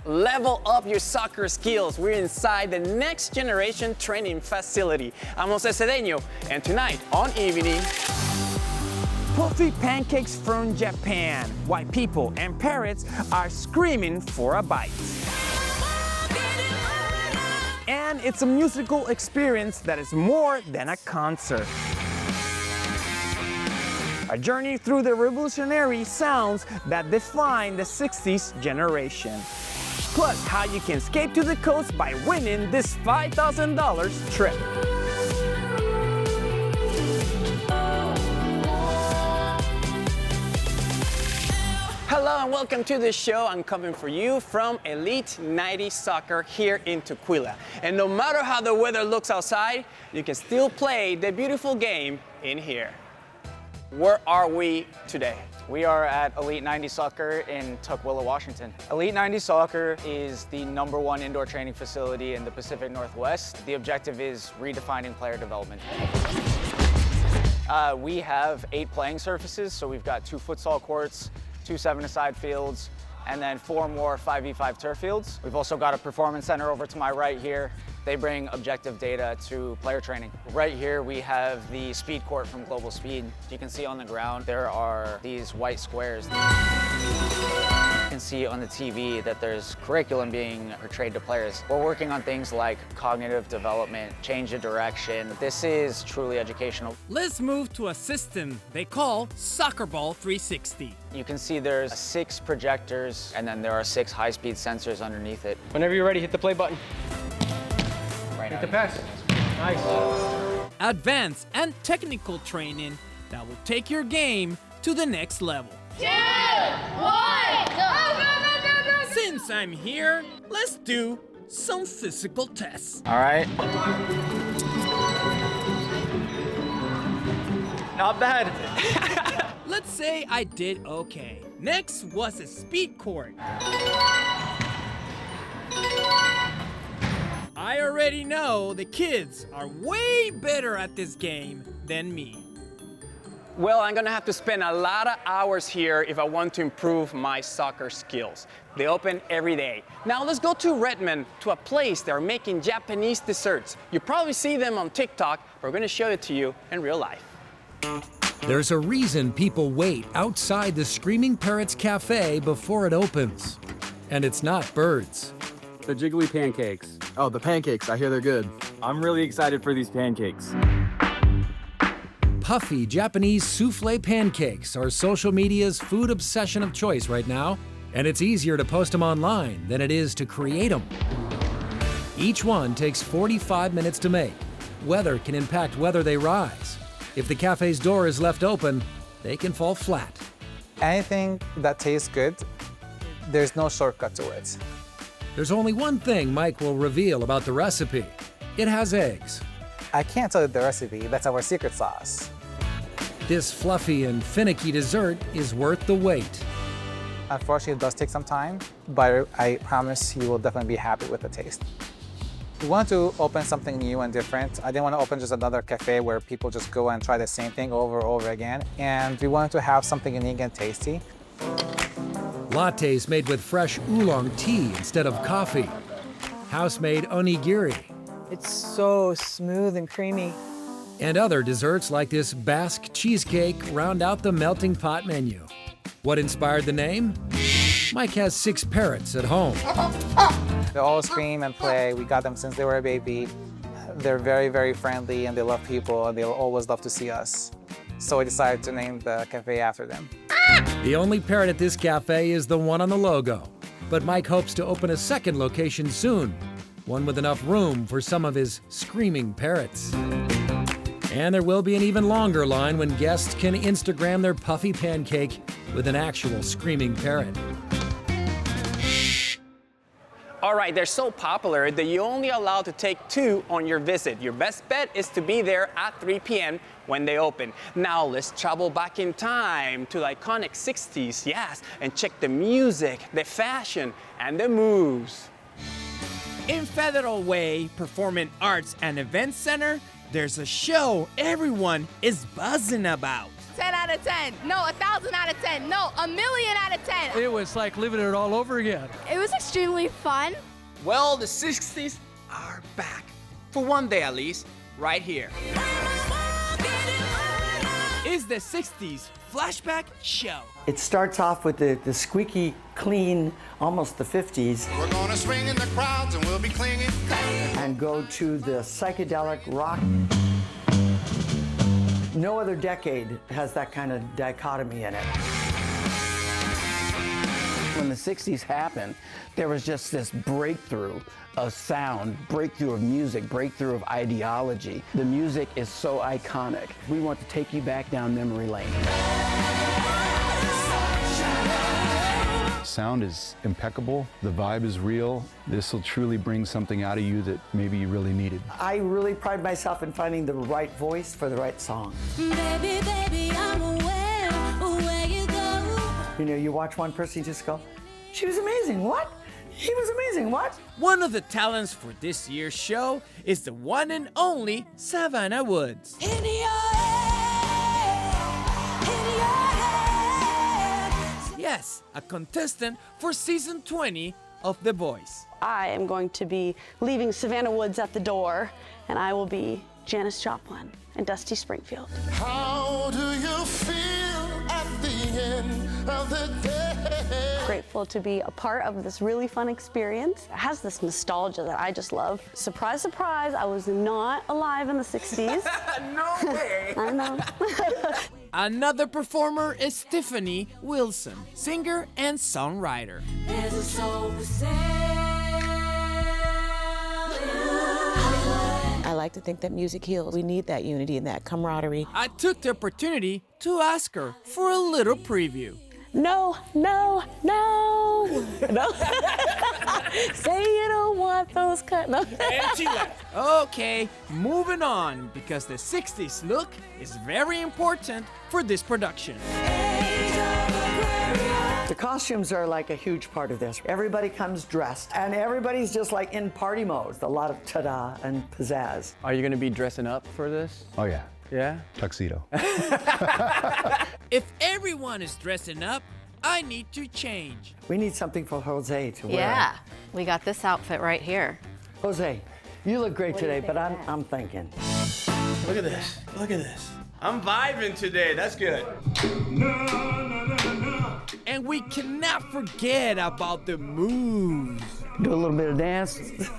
Level up your soccer skills. We're inside the next generation training facility. I'm Jose Cedeño, and tonight on Evening, puffy pancakes from Japan. Why people and parrots are screaming for a bite. And it's a musical experience that is more than a concert. A journey through the revolutionary sounds that define the 60s generation. Plus, how you can escape to the coast by winning this $5,000 trip. Hello and welcome to the show. I'm coming for you from Elite 90 Soccer here in Tukwila. And no matter how the weather looks outside, you can still play the beautiful game in here. Where are we today? We are at Elite 90 Soccer in Tukwila, Washington. Elite 90 Soccer is the #1 indoor training facility in the Pacific Northwest. The objective is redefining player development. We have 8 playing surfaces, so we've got 2 futsal courts, 2 7-a-side fields, and then 4 more 5v5 turf fields. We've also got a performance center over to my right here. They bring objective data to player training. Right here we have the speed court from Global Speed. You can see on the ground there are these white squares. You can see on the TV that there's curriculum being portrayed to players. We're working on things like cognitive development, change of direction. This is truly educational. Let's move to a system they call Soccer Ball 360. You can see there's 6 projectors and then there are 6 high-speed sensors underneath it. Whenever you're ready, hit the play button. Right Hit the pass. Nice. Advanced and technical training that will take your game to the next level. 2, 1, go! Since I'm here, let's do some physical tests. All right. Not bad. Let's say I did okay. Next was a speed court. I already know the kids are way better at this game than me. Well, I'm gonna have to spend a lot of hours here if I want to improve my soccer skills. They open every day. Now let's go to Redmond, to a place they're making Japanese desserts. You probably see them on TikTok, but we're gonna show it to you in real life. There's a reason people wait outside the Screaming Parrots Cafe before it opens. And it's not birds. The jiggly pancakes. Oh, the pancakes. I hear they're good. I'm really excited for these pancakes. Puffy Japanese souffle pancakes are social media's food obsession of choice right now, and it's easier to post them online than it is to create them. Each one takes 45 minutes to make. Weather can impact whether they rise. If the cafe's door is left open, they can fall flat. Anything that tastes good, there's no shortcut to it. There's only one thing Mike will reveal about the recipe. It has eggs. I can't tell you the recipe, that's our secret sauce. This fluffy and finicky dessert is worth the wait. Unfortunately, it does take some time, but I promise you will definitely be happy with the taste. We want to open something new and different. I didn't want to open just another cafe where people just go and try the same thing over and over again. And we wanted to have something unique and tasty. Lattes made with fresh oolong tea instead of coffee. House-made onigiri. It's so smooth and creamy. And other desserts like this Basque cheesecake round out the melting pot menu. What inspired the name? Mike has 6 parrots at home. They all scream and play. We got them since they were a baby. They're very, very friendly and they love people and they'll always love to see us. So we decided to name the cafe after them. The only parrot at this cafe is the one on the logo. But Mike hopes to open a second location soon, one with enough room for some of his screaming parrots. And there will be an even longer line when guests can Instagram their puffy pancake with an actual screaming parrot. All right, they're so popular that you're only allowed to take 2 on your visit. Your best bet is to be there at 3 p.m. when they open. Now let's travel back in time to the iconic 60s, yes, and check the music, the fashion, and the moves. In Federal Way Performing Arts and Events Center, there's a show everyone is buzzing about. 10 out of 10. No, 1,000 out of 10. No, 1,000,000 out of 10. It was like living it all over again. It was extremely fun. Well, the 60s are back. For one day at least, right here. Is the 60s Flashback Show. It starts off with the squeaky clean, almost the 50s. We're gonna swing in the crowds and we'll be clinging. And go to the psychedelic rock. No other decade has that kind of dichotomy in it. When the 60s happened, there was just this breakthrough of sound, breakthrough of music, breakthrough of ideology. The music is so iconic. We want to take you back down memory lane. Sound is impeccable, the vibe is real. This will truly bring something out of you that maybe you really needed. I really pride myself in finding the right voice for the right song. Baby, baby, I'm aware where you go. You know, you watch one person, you just go, she was amazing, what? He was amazing, what? One of the talents for this year's show is the one and only Savannah Woods. Yes, a contestant for season 20 of The Voice. I am going to be leaving Savannah Woods at the door, and I will be Janis Joplin and Dusty Springfield. How do you feel at the end of the day? Grateful to be a part of this really fun experience. It has this nostalgia that I just love. Surprise, surprise, I was not alive in the 60s. No way! I know. Another performer is Tiffany Wilson, singer and songwriter. There's a soul for sale. I like to think that music heals. We need that unity and that camaraderie. I took the opportunity to ask her for a little preview. No, no, no. No. Say you don't want those cut. No. And she left. Okay, moving on, because the 60s look is very important for this production. The costumes are like a huge part of this. Everybody comes dressed, and everybody's just like in party mode. A lot of ta-da and pizzazz. Are you gonna be dressing up for this? Oh yeah, Yeah? tuxedo. If everyone is dressing up, I need to change. We need something for Jose to wear. Yeah, we got this outfit right here. Jose, you look great today, but I'm thinking. Look at this. Look at this. I'm vibing today. That's good. And we cannot forget about the moves. Do a little bit of dance.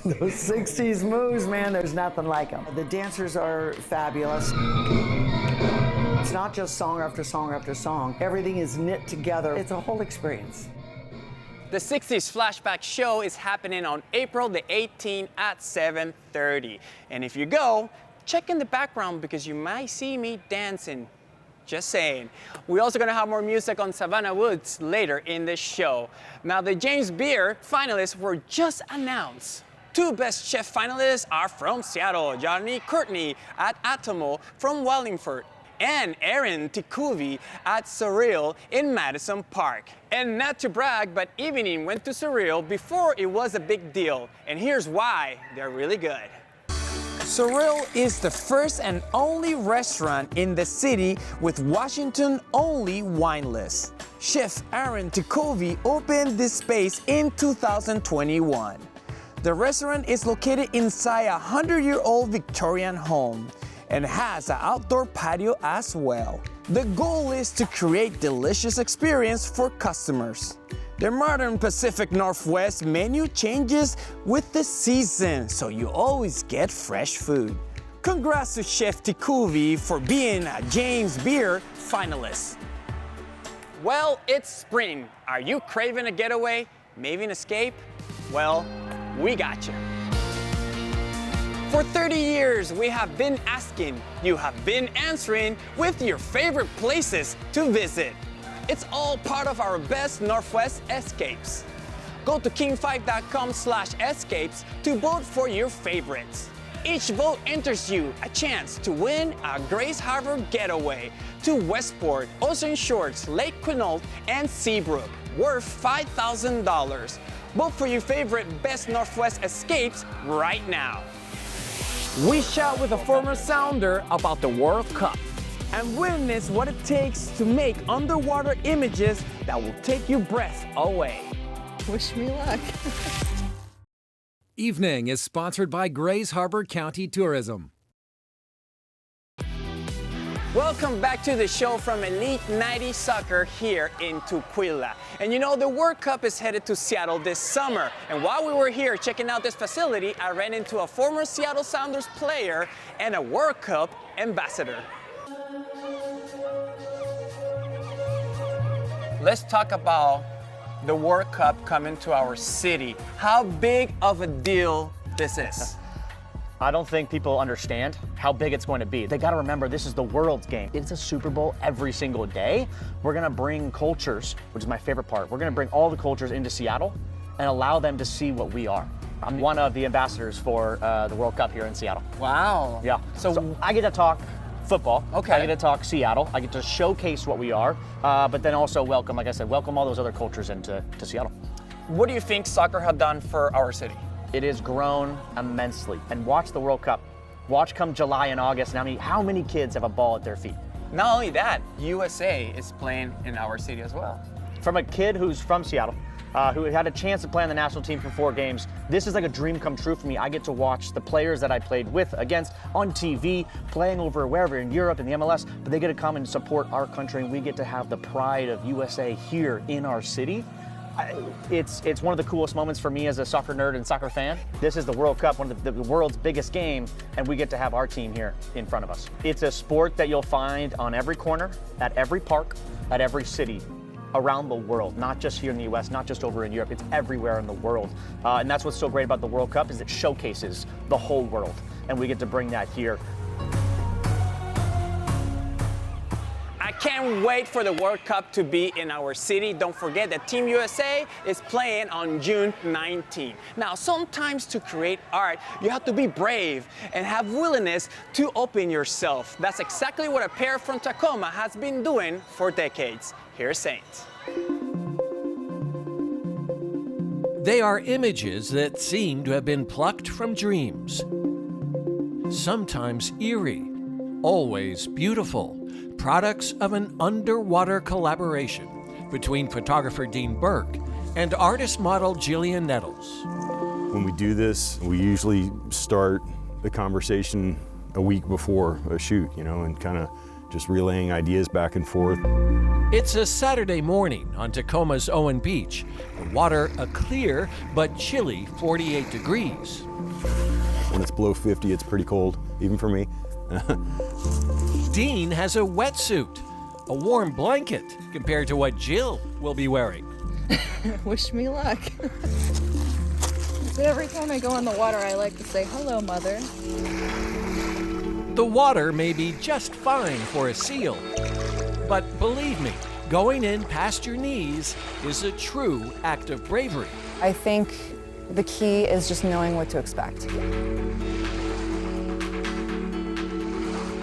Those 60s moves, man, there's nothing like them. The dancers are fabulous. It's not just song after song after song. Everything is knit together. It's a whole experience. The 60s Flashback Show is happening on April the 18th at 7:30. And if you go, check in the background because you might see me dancing. Just saying. We're also gonna have more music on Savannah Woods later in the show. Now, the James Beard finalists were just announced. Two Best Chef finalists are from Seattle, Johnny Courtney at Atomo from Wallingford, and Aaron Tikuvi at Surreal in Madison Park. And not to brag, but Evening went to Surreal before it was a big deal. And here's why: they're really good. Surreal is the first and only restaurant in the city with Washington-only wine list. Chef Aaron Tikuvi opened this space in 2021. The restaurant is located inside a 100-year-old Victorian home and has an outdoor patio as well. The goal is to create delicious experience for customers. The modern Pacific Northwest menu changes with the season, so you always get fresh food. Congrats to Chef Tikuvi for being a James Beard finalist. Well, it's spring. Are you craving a getaway? Maybe an escape? Well, we got you. For 30 years, we have been asking, you have been answering with your favorite places to visit. It's all part of our Best Northwest Escapes. Go to king5.com/escapes to vote for your favorites. Each vote enters you a chance to win a Grace Harbor getaway to Westport, Ocean Shores, Lake Quinault, and Seabrook, worth $5,000. Vote for your favorite Best Northwest Escapes right now. We chat with a former Sounder about the World Cup. and witness what it takes to make underwater images that will take your breath away. Wish me luck. Evening is sponsored by Grays Harbor County Tourism. Welcome back to the show from Elite 90 Soccer here in Tukwila. And you know, the World Cup is headed to Seattle this summer. And while we were here checking out this facility, I ran into a former Seattle Sounders player and a World Cup ambassador. Let's talk about the World Cup coming to our city. How big of a deal this is? I don't think people understand how big it's going to be. They got to remember this is the world's game. It's a Super Bowl every single day. We're going to bring cultures, which is my favorite part. We're going to bring all the cultures into Seattle and allow them to see what we are. I'm one of the ambassadors for the World Cup here in Seattle. Wow. Yeah. So I get to talk football. Okay. I get to talk Seattle. I get to showcase what we are, but then also welcome, like I said, welcome all those other cultures into Seattle. What do you think soccer have done for our city? It has grown immensely. And watch the World Cup. Watch come July and August, and how many kids have a ball at their feet? Not only that, USA is playing in our city as well. From a kid who's from Seattle, who had a chance to play on the national team for 4 games, this is like a dream come true for me. I get to watch the players that I played with, against, on TV, playing over wherever in Europe and the MLS, but they get to come and support our country, and we get to have the pride of USA here in our city. It's one of the coolest moments for me as a soccer nerd and soccer fan. This is the World Cup, one of the world's biggest game, and we get to have our team here in front of us. It's a sport that you'll find on every corner, at every park, at every city around the world, not just here in the US, not just over in Europe, it's everywhere in the world. And that's what's so great about the World Cup is it showcases the whole world, and we get to bring that here. I can't wait for the World Cup to be in our city. Don't forget that Team USA is playing on June 19. Now, sometimes to create art, you have to be brave and have willingness to open yourself. That's exactly what a pair from Tacoma has been doing for decades. Here's Saint. They are images that seem to have been plucked from dreams. Sometimes eerie, always beautiful. Products of an underwater collaboration between photographer Dean Burke and artist-model Jillian Nettles. When we do this, we usually start the conversation a week before a shoot, and kind of just relaying ideas back and forth. It's a Saturday morning on Tacoma's Owen Beach. The water a clear but chilly 48 degrees. When it's below 50, it's pretty cold, even for me. Dean has a wetsuit, a warm blanket compared to what Jill will be wearing. Wish me luck. But every time I go in the water, I like to say, hello, mother. The water may be just fine for a seal, but believe me, going in past your knees is a true act of bravery. I think the key is just knowing what to expect.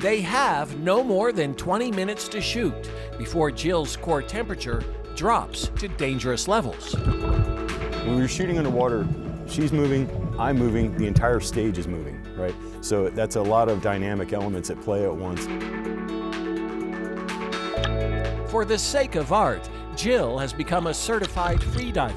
They have no more than 20 minutes to shoot before Jill's core temperature drops to dangerous levels. When we're shooting underwater, she's moving, I'm moving, the entire stage is moving, right? So that's a lot of dynamic elements at play at once. For the sake of art, Jill has become a certified freediver.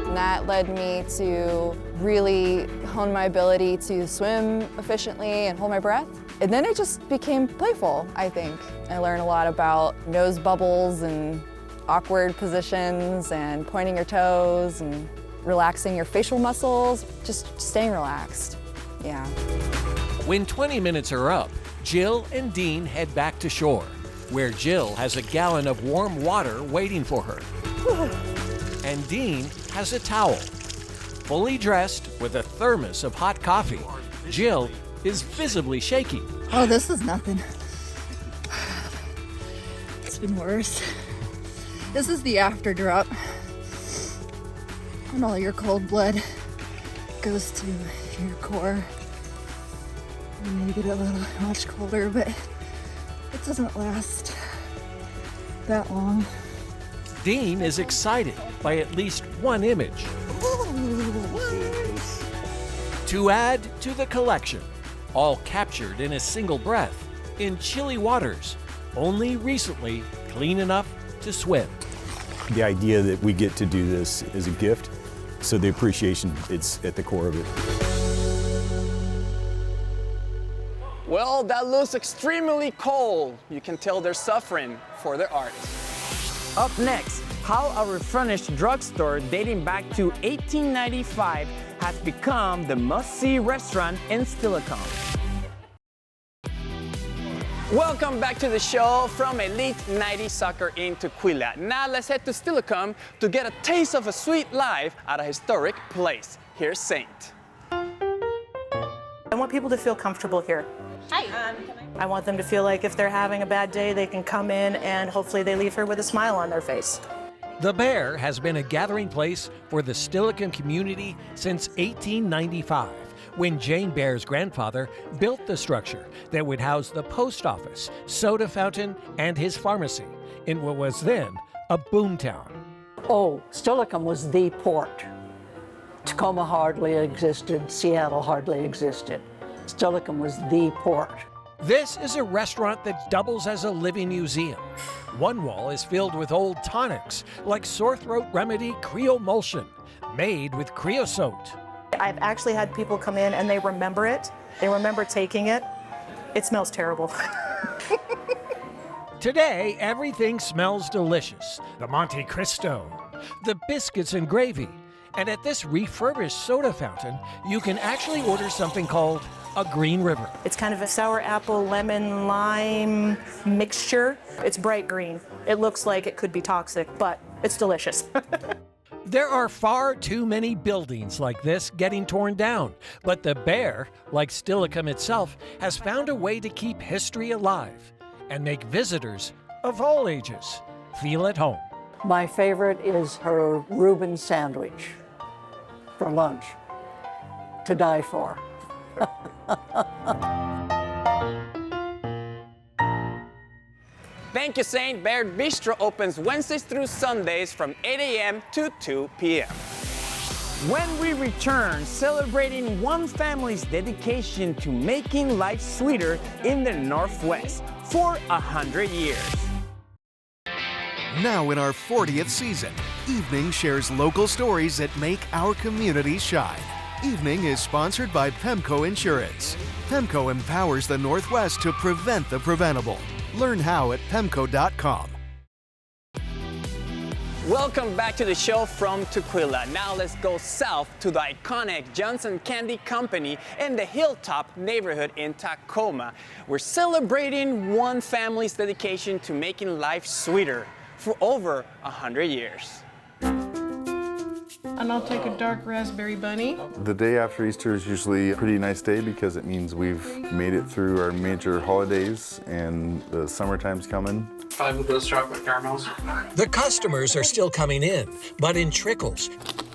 And that led me to really hone my ability to swim efficiently and hold my breath. And then it just became playful, I think. I learned a lot about nose bubbles and awkward positions and pointing your toes and relaxing your facial muscles, just staying relaxed, yeah. When 20 minutes are up, Jill and Dean head back to shore, where Jill has a gallon of warm water waiting for her. And Dean has a towel. Fully dressed with a thermos of hot coffee, Jill is visibly shaking. Oh, this is nothing. It's been worse. This is the after drop. And all your cold blood goes to your core. And you get a little much colder, but it doesn't last that long. Dean is excited by at least one image. To add to the collection, all captured in a single breath, in chilly waters, only recently clean enough to swim. The idea that we get to do this is a gift, so the appreciation, it's at the core of it. Well, that looks extremely cold. You can tell they're suffering for their art. Up next, how a refurnished drugstore dating back to 1895 has become the must-see restaurant in Steilacoom. Welcome back to the show from Elite 90 Soccer in Tukwila. Now let's head to Steilacoom to get a taste of a sweet life at a historic place. Here's Saint. I want people to feel comfortable here. Hi. I want them to feel like if they're having a bad day, they can come in and hopefully they leave here with a smile on their face. The Bear has been a gathering place for the Steilacoom community since 1895, when Jane Bear's grandfather built the structure that would house the post office, soda fountain, and his pharmacy in what was then a boomtown. Oh, Steilacoom was the port. Tacoma hardly existed, Seattle hardly existed. Steilacoom was the port. This is a restaurant that doubles as a living museum. One wall is filled with old tonics, like sore throat remedy Creomulsion, made with creosote. I've actually had people come in and they remember it. They remember taking it. It smells terrible. Today, everything smells delicious. The Monte Cristo, the biscuits and gravy. And at this refurbished soda fountain, you can actually order something called a Green River. It's kind of a sour apple, lemon, lime mixture. It's bright green. It looks like it could be toxic, but it's delicious. There are far too many buildings like this getting torn down, but the Bear, like Steilacoom itself, has found a way to keep history alive and make visitors of all ages feel at home. My favorite is her Reuben sandwich for lunch, to die for. Thank you, Saint. Bear Bistro opens Wednesdays through Sundays from 8 a.m. to 2 p.m. When we return, celebrating one family's dedication to making life sweeter in the Northwest for 100 years. Now in our 40th season, Evening shares local stories that make our community shine. Evening is sponsored by PEMCO Insurance. PEMCO empowers the Northwest to prevent the preventable. Learn how at PEMCO.com. Welcome back to the show from Tukwila. Now let's go south to the iconic Johnson Candy Company in the Hilltop neighborhood in Tacoma. We're celebrating one family's dedication to making life sweeter for over 100 years. And I'll take a dark raspberry bunny. The day after Easter is usually a pretty nice day because it means we've made it through our major holidays and the summertime's coming. 5 of those chocolate caramels. The customers are still coming in, but in trickles,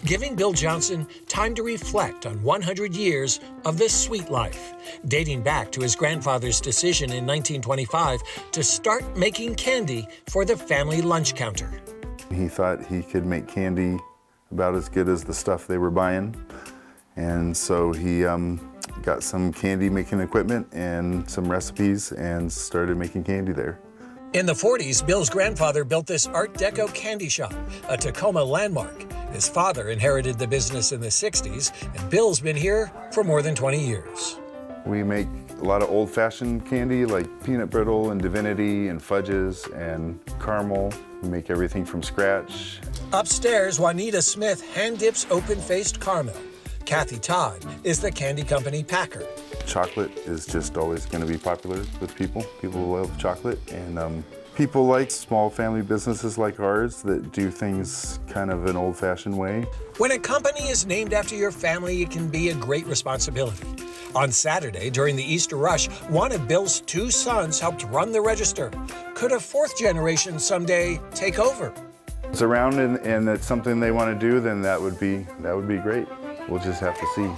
giving Bill Johnson time to reflect on 100 years of this sweet life, dating back to his grandfather's decision in 1925 to start making candy for the family lunch counter. He thought he could make candy about as good as the stuff they were buying. And so he got some candy making equipment and some recipes and started making candy there. In the 40s, Bill's grandfather built this Art Deco candy shop, a Tacoma landmark. His father inherited the business in the 60s, and Bill's been here for more than 20 years. We make a lot of old-fashioned candy like peanut brittle and divinity and fudges and caramel. We make everything from scratch. Upstairs, Juanita Smith hand-dips open-faced caramel. Kathy Todd is the candy company packer. Chocolate is just always going to be popular with people. People love chocolate, and people like small family businesses like ours that do things kind of an old-fashioned way. When a company is named after your family, it can be a great responsibility. On Saturday, during the Easter rush, one of Bill's 2 sons helped run the register. Could a 4th generation someday take over? It's around and it's something they want to do, then that would be great. We'll just have to see.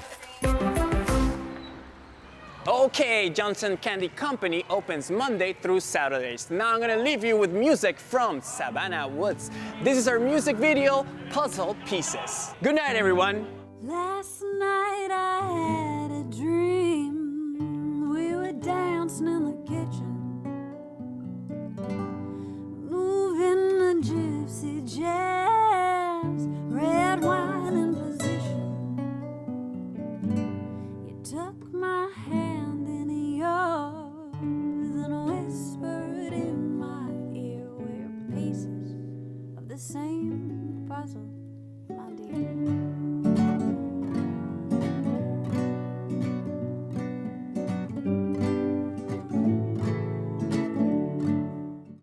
Okay, Johnson Candy Company opens Monday through Saturdays. Now I'm gonna leave you with music from Savannah Woods. This is our music video, Puzzle Pieces. Good night, everyone. Last night I had a dream. We were dancing in the kitchen. the same puzzle, my dear.